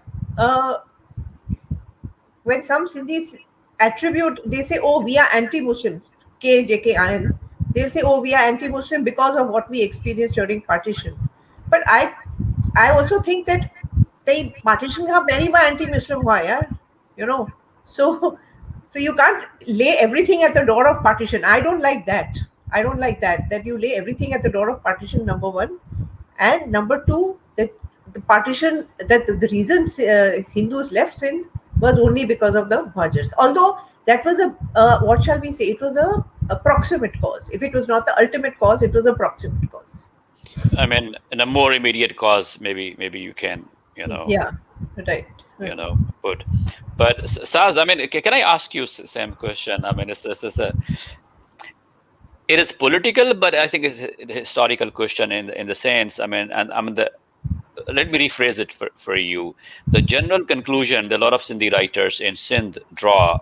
when some Sindhis attribute, they say, oh, we are anti-Muslim, KJKIN, they'll say, oh, we are anti-Muslim because of what we experienced during partition. But I also think that the partition ka many ba anti-Muslim hua yaar, So you can't lay everything at the door of partition. I don't like that. That you lay everything at the door of partition, number one. And number two, that the partition, that the reason Hindus left Sindh was only because of the Muhajirs. Although that was what shall we say, it was a proximate cause. If it was not the ultimate cause, it was a proximate cause. I mean, in a more immediate cause, maybe you can, Yeah, right. put. But Saaz, I mean, can I ask you same question? I mean, it is political, but I think it's a historical question in the sense. I mean, and I mean let me rephrase it for you. The general conclusion that a lot of Sindhi writers in Sindh draw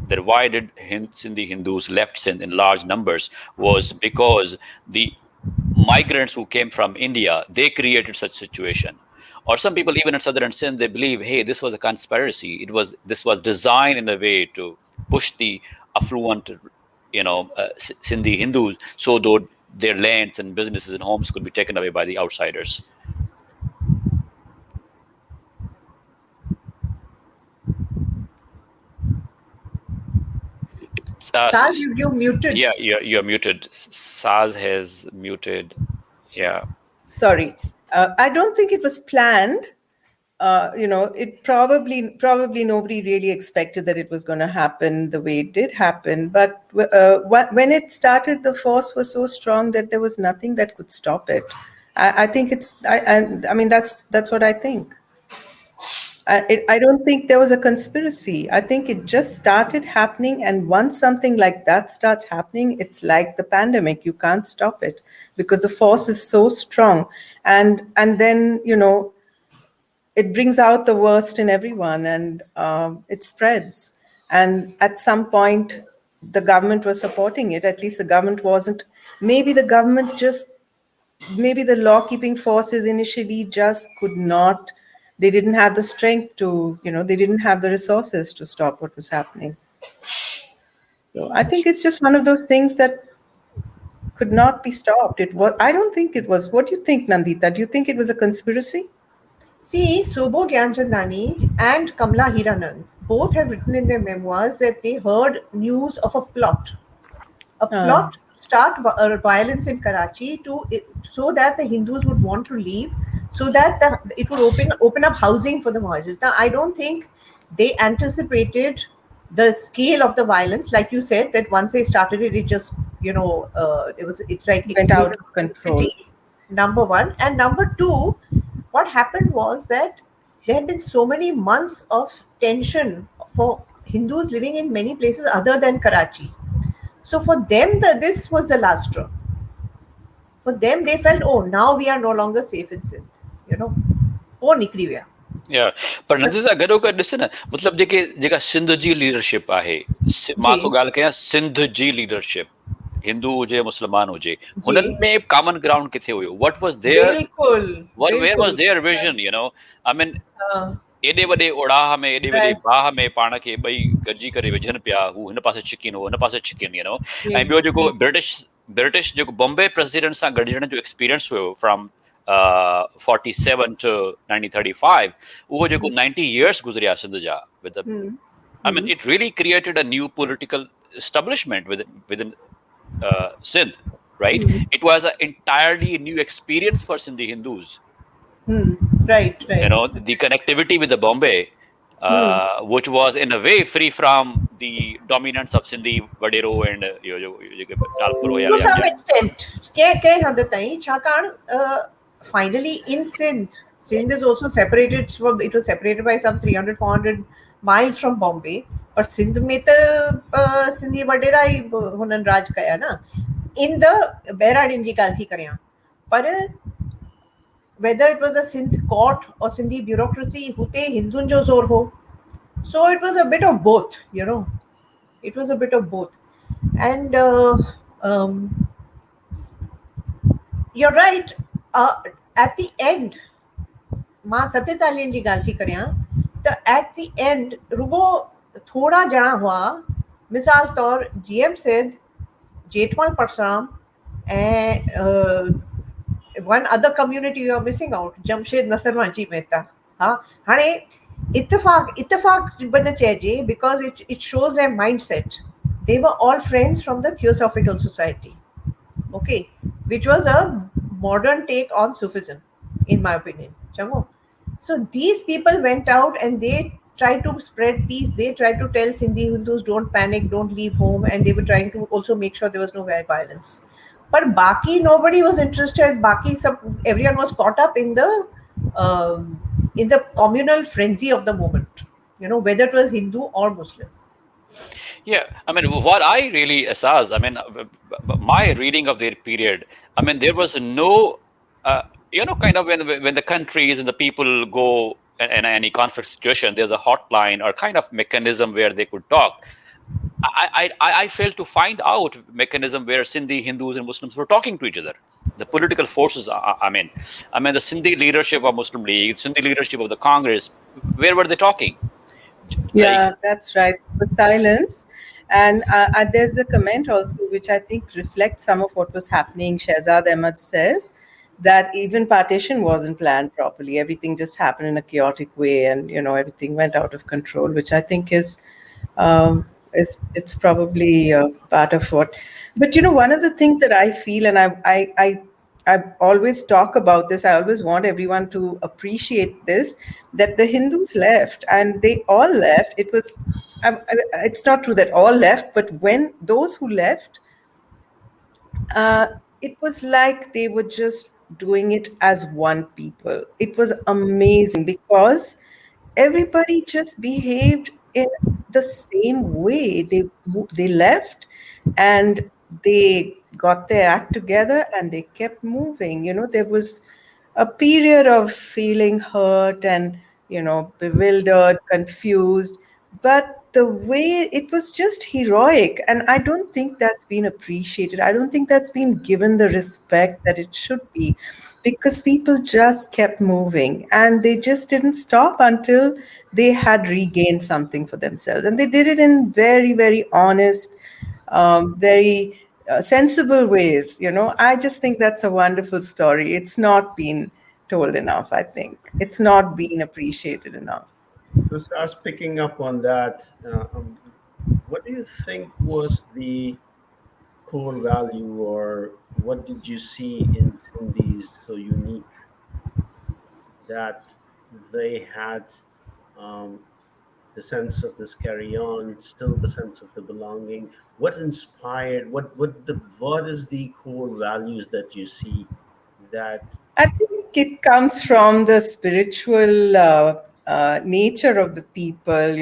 that why did Sindhi Hindus left Sindh in large numbers was because the migrants who came from India, they created such situation. Or some people even in southern Sindh, they believe, hey, this was a conspiracy. This was designed in a way to push the affluent, Sindhi Hindus, so though their lands and businesses and homes could be taken away by the outsiders. Saaz, you're muted. Yeah, you're muted. Saaz has muted. Yeah. Sorry. I don't think it was planned. It probably nobody really expected that it was going to happen the way it did happen. But when it started, the force was so strong that there was nothing that could stop it. I think I mean, that's what I think. I don't think there was a conspiracy. I think it just started happening. And once something like that starts happening, it's like the pandemic. You can't stop it because the force is so strong. And then, it brings out the worst in everyone, and it spreads. And at some point, the government was supporting it. At least the government wasn't. Maybe the law-keeping forces initially just could not. They didn't have the strength to, they didn't have the resources to stop what was happening. So I think it's just one of those things that could not be stopped. I don't think it was. What do you think, Nandita? Do you think it was a conspiracy? See, Subho Gyanchandani and Kamla Hiranand both have written in their memoirs that they heard news of a plot to start violence in Karachi so that the Hindus would want to leave, so that it would open up housing for the Muhajirs. Now, I don't think they anticipated the scale of the violence, like you said, that once they started it just it went out of control. City, number one. And number two, what happened was that there had been so many months of tension for Hindus living in many places other than Karachi. So for them, this was the last straw. For them, they felt, oh, now we are no longer safe in Sindh. Oh, nikri gaya. Yeah, पर नंदिता गॾो गॾु ॾिस न, मतिलबु जेका सिंध जी leadership आहे, मां थो ॻाल्हि कयां सिंध जी लीडरशिप, हिंदू हुजे मुस्लमान हुजे, हुननि में कॉमन ग्राउंड किथे हुयो? What was their where was their vision? I mean, एॾे वॾे ओड़ाह में, एॾे वॾे बाह में पाण खे ॿई गॾिजी करे विझनि पिया, हू हिन पासे छिकीन, हो हिन पासे छिकीन, ऐं ॿियो जेको ब्रिटिश जेको बॉम्बे प्रेसिडेंट सां गॾिजण जो एक्सपीरियंस हुयो फ्रॉम 47 to 1935, उहो जेको 90 years गुज़रिया सिंध जा with I mean, it really created a new political establishment within Sindh, right? It was an entirely new experience for Sindhi Hindus. Right. The connectivity with the Bombay, which was in a way free from the dominance of Sindhi Vadero and to some extent. Finally, in Sindh is also separated. It was separated by some 300-400 miles from Bombay. But Sindh mein Sindhi Vadera hi hunan raj kaya na. In the Behradin ji gal thi karya. But whether it was a Sindh court or Sindhi bureaucracy, hute Hindun jo zor ho. So it was a bit of both, It was a bit of both. And you're right. At the end, मां सत्यतालियन जी ॻाल्हि थी करियां त at the end रुगो थोड़ा ॼणा हुआ, मिसाल तौर GM सिंध, जेठमल परसराम ऐं one other community you are missing out, Jamshed Nasarmanji Mehta. हाणे इत्तेफाक बनना चाहिए because it shows their mindset. They were all friends from the Theosophical Society, okay, which was a modern take on Sufism, in my opinion. Chamo. So these people went out and they tried to spread peace. They tried to tell Sindhi Hindus don't panic, don't leave home, and they were trying to also make sure there was no violence. But Baki, nobody was interested. Baki, everyone was caught up in the communal frenzy of the moment. Whether it was Hindu or Muslim. Yeah, I mean, what I really assessed, I mean, my reading of their period, I mean, there was no, kind of when the countries and the people go in any conflict situation, there's a hotline or kind of mechanism where they could talk. I failed to find out mechanism where Sindhi Hindus and Muslims were talking to each other. The political forces, I mean, the Sindhi leadership of Muslim League, Sindhi leadership of the Congress, where were they talking? Yeah, that's right. The silence. And there's a comment also which I think reflects some of what was happening. Shehzad Ahmed says that even partition wasn't planned properly. Everything just happened in a chaotic way, and everything went out of control, which I think it's probably part of what. But one of the things that I feel, and I always talk about this. I always want everyone to appreciate this, that the Hindus left and they all left. It's not true that all left, but when those who left, it was like they were just doing it as one people. It was amazing because everybody just behaved in the same way. They left and they got their act together and they kept moving. There was a period of feeling hurt and bewildered, confused, but the way it was just heroic, and I don't think that's been appreciated. I don't think that's been given the respect that it should be, because people just kept moving and they just didn't stop until they had regained something for themselves, and they did it in very, very honest, very sensible ways. I just think that's a wonderful story. It's not been told enough. I think it's not been appreciated enough. So, Saaz, picking up on that, what do you think was the core value, or what did you see in Sindhis so unique that they had the sense of this carry on, still the sense of the belonging? What inspired? What is the core values that you see that? I think it comes from the spiritual nature of the people,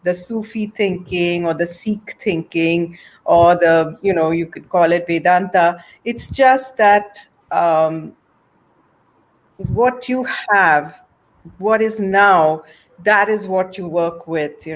the Sufi thinking or the Sikh thinking, or you could call it Vedanta. It's just that what you have, what is now, that is what you work with,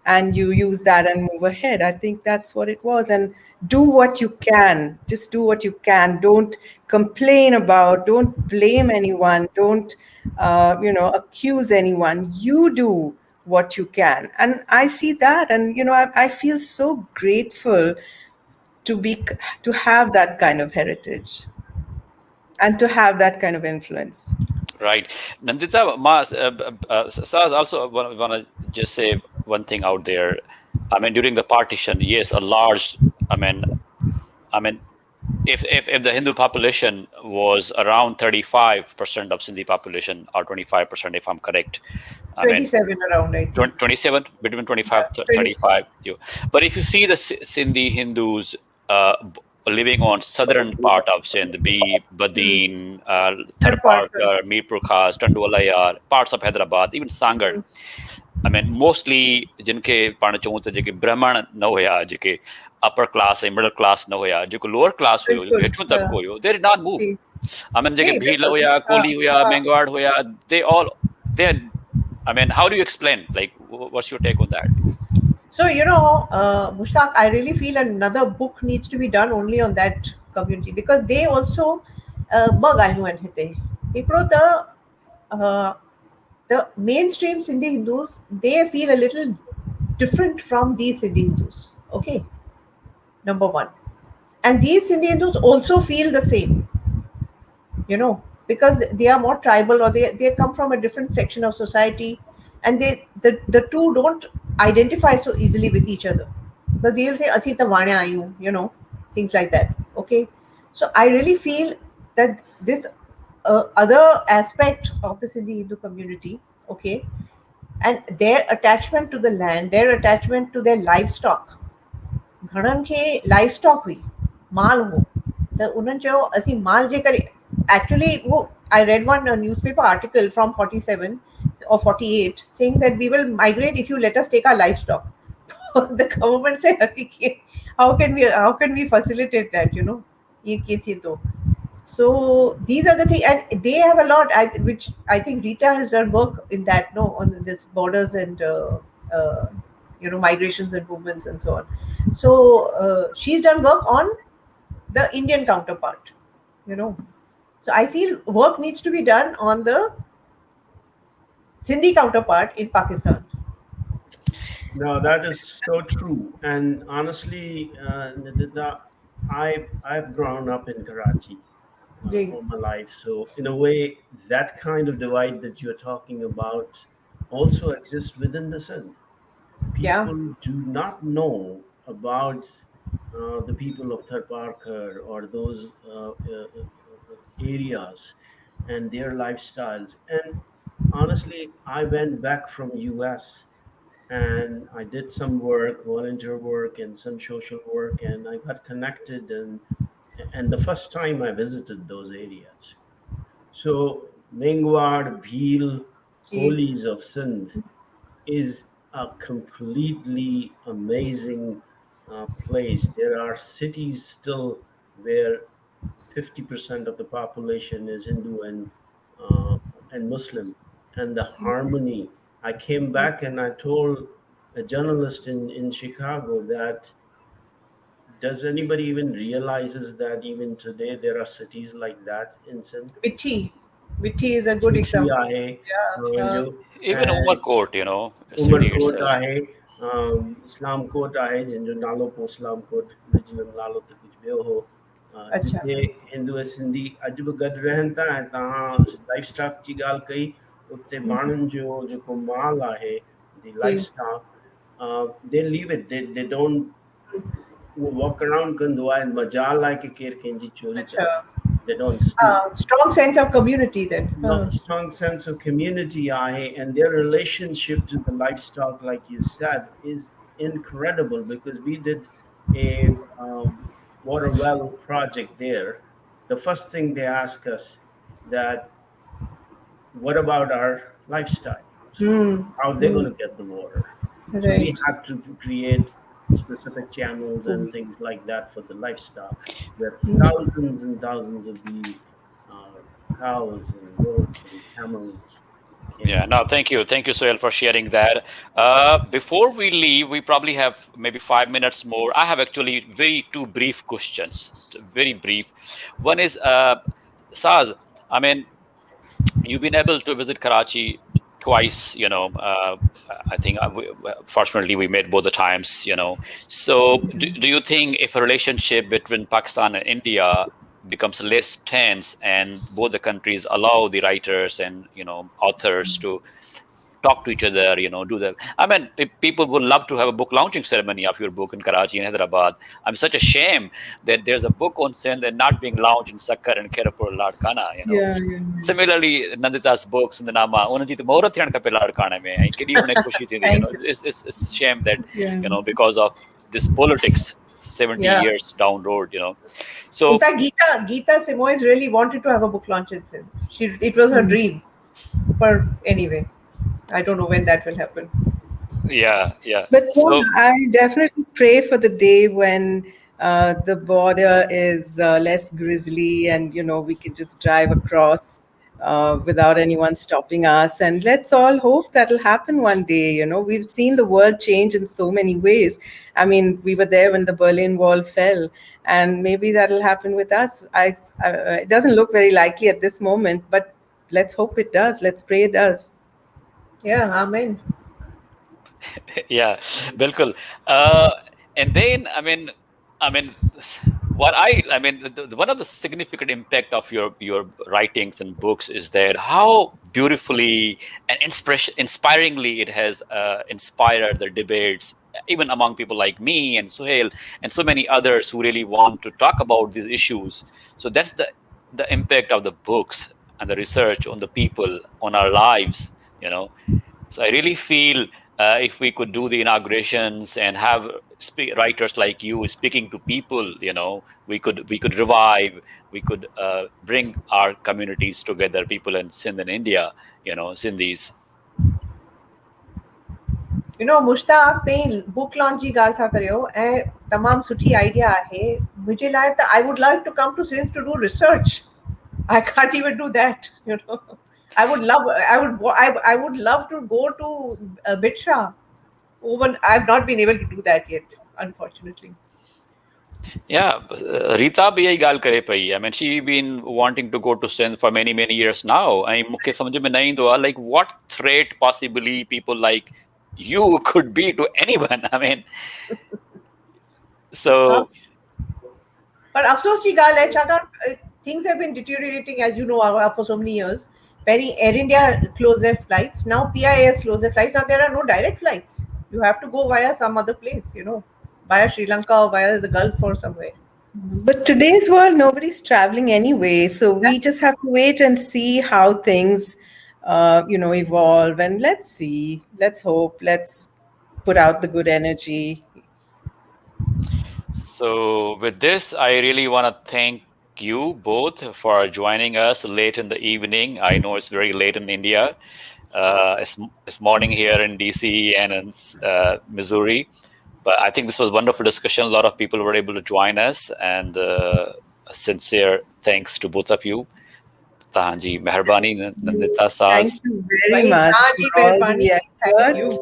and you use that and move ahead. I think that's what it was. And do what you can. Just do what you can. Don't complain about, don't blame anyone, don't, accuse anyone. You do what you can. And I see that. And, I feel so grateful to have that kind of heritage and to have that kind of influence. Right. Nandita, Saaz, also want to just say one thing out there. I mean, during the partition, yes, a large, I mean, if the Hindu population was around 35% of Sindhi population, or 25%, if I'm correct. 27 around, I think. 27, between 25 35. But if you see the Sindhi Hindus living on southern part of Sindh, be Badin, Tharparkar, Mirpur Khas, Tandwalaya, parts of Hyderabad, even Sangar. I mean, mostly जिनके पाण चऊं त जेके ब्राह्मण न हुया, जेके upper class and middle class न हुया, जेको lower class हुयो, हेठो तबको हुयो, they did not move. I mean, जेके भील हुया, कोली हुया, मेंगवाड़ हुया, they I mean, how do you explain? Like, what's your take on that? So, Mushtaq, I really feel another book needs to be done only on that community, because they also the mainstream Sindhi Hindus, they feel a little different from these Sindhi Hindus. Okay, number one. And these Sindhi Hindus also feel the same, because they are more tribal, or they come from a different section of society. and the two don't identify so easily with each other, but they'll say "Asi ta vanya ayu," things like that. Okay, so I really feel that this other aspect of the Sindhi Hindu community, okay, and their attachment to the land, their attachment to their livestock. घणनि खे life stock हुई, माल हो, त उन्हनि चयो असीं माल जे करे actually वो I read one newspaper article from 47 or 48 saying that we will migrate if you let us take our livestock. The government said असीं how can we facilitate that, ये की थी तो. So these are the things, and they have a lot, which I think Rita has done work in that, no, on this borders and uh, migrations and movements and so on. So she's done work on the Indian counterpart, you know. So I feel work needs to be done on the Sindhi counterpart in Pakistan. No, that is so true. And honestly, Nandita, I've grown up in Karachi Ji. all my life. So in a way, that kind of divide that you're talking about also exists within the Sindh. Yeah. People do not know about the people of Tharparkar or those areas and their lifestyles. And honestly, I went back from US and I did some work, volunteer work and some social work, and I got connected and the first time I visited those areas. So Mengwad, Bhil, Ji. Holies of Sindh is a completely amazing place. There are cities still where 50% of the population is Hindu uh, and Muslim, and the harmony. I came back and I told a journalist in Chicago that does anybody even realizes that even today there are cities like that in Sindh? Mithi. Mithi is a good Mithi example. आहे Yeah. जो Even and Umarkot, city Umarkot itself. आहे इस्लाम coat आहे जंहिंजो नालो पोइ इस्लाम coat original नालो त कुझु ॿियो हो अच्छा. जिते हिंदू ऐं सिंधी अॼु बि गॾु रहनि था ऐं तव्हां लाइफ स्टॉक जी ॻाल्हि कई उते माण्हुनि जो जेको माल आहे दी लाइफ जी. Stock they leave it they don't उहो वॉक अराउंड कंदो आहे मजाल आहे की केरु कंहिंजी चोरी अच्छा. करे they don't steel Strong sense of community then. strong sense of community and their relationship to the livestock, like you said, is incredible because we did a water well project there. The first thing they ask us that what about our lifestyle? Hmm. How are they going to get the water? So we Right. had to create specific channels and things like that for the livestock, where thousands and thousands of the uh, cows and goats and camels came Yeah, in. no, thank you, Sohail, for sharing that. Before we leave, we probably have maybe 5 minutes more. I have actually very two brief questions, very brief. One is, Saaz, I mean, you've been able to visit Karachi twice, I think fortunately we made both the times, So do you think if a relationship between Pakistan and India becomes less tense and both the countries allow the writers and, authors to talk to each other, do the. I mean, people would love to have a book launching ceremony of your book in Karachi and Hyderabad. I'm such a shame that there's a book on Sindh and not being launched in Sakkar and Khairpur, Ladkana. Yeah, yeah, Similarly, Nandita's books in the Nama, उनजी त मोहर थियण खपे लाड़काणे में ऐं केॾी हुन ख़ुशी थींदी, Thank you. It's a shame that, yeah. Because of this politics 70 Yeah. years down road, In So fact, Geeta Simoes really wanted to have a book launch in Sindh. It was her dream. But anyway, I don't know when that will happen. yeah. But yeah, So I definitely pray for the day when the border is less grisly and, we can just drive across without anyone stopping us. And let's all hope that'll happen one day. We've seen the world change in so many ways. I mean, we were there when the Berlin Wall fell, and maybe that'll happen with us. It doesn't look very likely at this moment, but let's hope it does. Let's pray it does. Yeah, amen. yeah, bilkul. And then I mean I mean, one of the significant impact of your writings and books is that how beautifully and inspiringly it has inspired the debates, even among people like me and Suhail and so many others who really want to talk about these issues. So that's the impact of the books and the research on the people, on our lives. So I really feel if we could do the inaugurations and have writers like you speaking to people, we could revive, we could bring our communities together, people in Sindh and India, Sindhis. Mushtaq तई book launch जी ॻाल्हि था करियो ऐं तमामु सुठी idea आहे मुंहिंजे लाइ त I would like to come to Sindh to do research I can't even do that. I would love to go to Bitsha. I've not been able to do that yet, unfortunately. Yeah, Rita bhi yahi gal kare pai. I mean, she been wanting to go to Sindh for many years now. I muke samajh mein nahi ando like what threat possibly people like you could be to anyone. I mean, so. But afsos ki gal hai, Chakar, things have been deteriorating, as you know, for so many years. Penny Air India closed their flights. Now PIS closed their flights. Now there are no direct flights. You have to go via some other place, via Sri Lanka or via the Gulf or somewhere. But today's world, nobody's traveling anyway. So we just have to wait and see how things, evolve. And let's see. Let's hope. Let's put out the good energy. So with this, I really want to thank you both for joining us late in the evening. I know it's very late in India. It's morning here in DC and in Missouri. But I think this was a wonderful discussion. A lot of people were able to join us, and a sincere thanks to both of you. Tahanji, Meharbani, Nandita, Saaz. Thank you very much for all the effort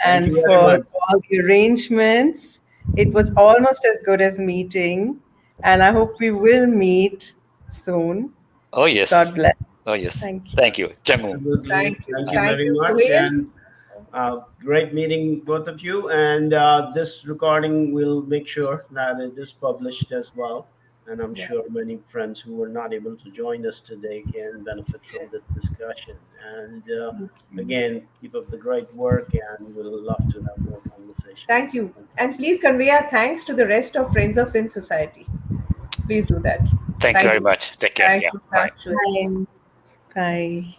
and for all the arrangements. It was almost as good as meeting, and I hope we will meet soon. Oh, yes. God bless. Oh, yes. Thank you. Thank you. Absolutely. Thank you very much. Suhail. And great meeting both of you. And this recording will make sure that it is published as well. And I'm sure many friends who were not able to join us today can benefit from this discussion. And again, keep up the great work, and we'll love to have more conversations. Thank you. And please convey our thanks to the rest of Friends of Sindh Society. Please do that. Thank you very much. Take care. Thank you. Bye. Bye.